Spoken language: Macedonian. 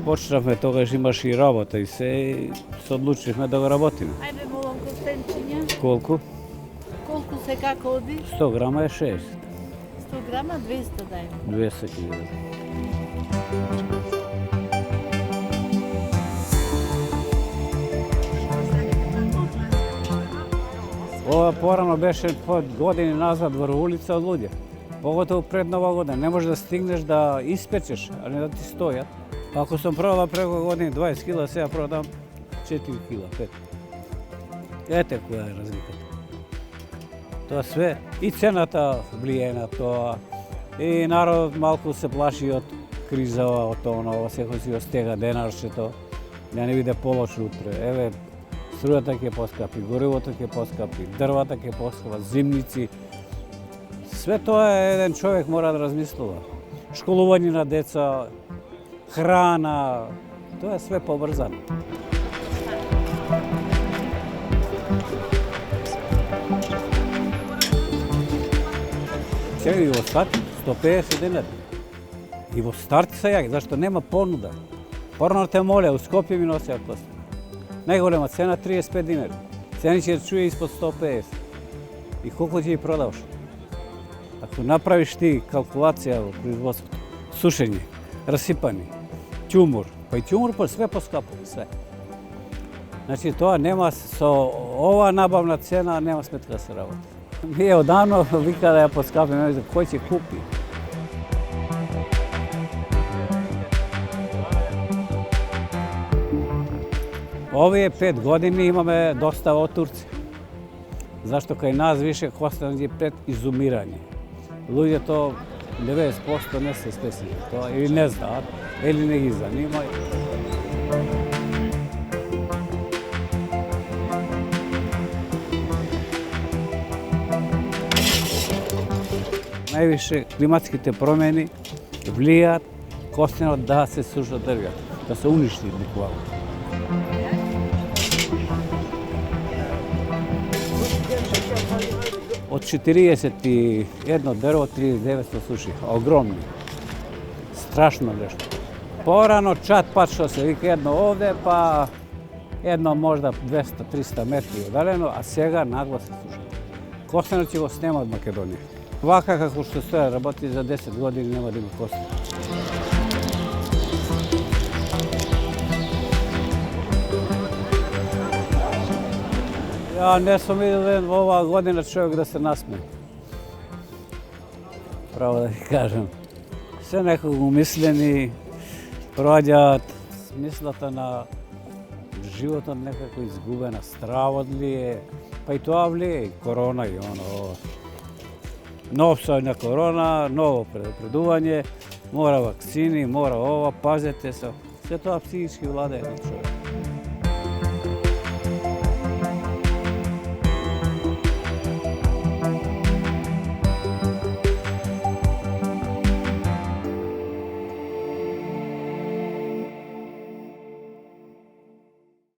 Почнахме, тогаш имаше и работа и се одлучихме да го работиме. Ајде, молам, костенчиња. Колку? Колку се како оди? 100 грама е 6. 100 грама, 200 дај. 200 000. Ова порано беше по години назад врз улица од луѓе. Поготово пред Нова година. Не можеш да стигнеш да испечеш, а не да ти стојат. Ако сум продала преко години 20 кила, сега продам 4 кила, 5. Ете која е разликата. Тоа све, и цената влијае на тоа. И народот малку се плаши од криза, од тоа, секој си го стега денарчето, да не биде полош утре. Еве, струјата ќе поскапи, горивото ќе поскапи, дрвата ќе поскапат, зимници. Све тоа еден човек мора да размислува. Школување на деца, храна, тоа е све побрзано. Сега и во старт 150 денари. И во старт се јаги, зашто нема понуда. Порано те молеа, у Скопје ми носеа коста. Најголема цена 35 динари. Цени ќе чуе испод 150. И колку ќе ги продаваш? Ако направиш ти калкулација во производството, сушење, расипани, ќумур, па и ќумур па све поскапува, све. Значи тоа нема со ова набавна цена нема сметка да се работи. Ние одавно вика да ја поскапиме, кој ќе купи? Овие 5 години имаме достава од Турци. Зашто кај нас више костанџи пред изумирање. Луѓето 90% не се спесни тоа, или не знаат, или не ги занима. Највише климатските промени влијаат костенот да се сушат дрвјата, да се уништи буквално. Од 41 дрво, 39 се сушиха, огромни. Страшно нешто. Порано чат пат што се вика едно овде, па едно можда 200-300 метри одалено, а сега нагло се суши. Костенот ќе го снема од Македонија. Вака како што стоја работи за 10 години нема да има костен. Ја не сум видел оваа година човек да се насме. Право да ви кажам. Се некако умислени, проаѓаат смислата на животот некако изгубена, стравот ли е, па и тоа влијае, и корона и оно. Нов сој на корона, ново предупредување, мора вакцини, мора ова, пазете се. Се тоа психички владее на човек.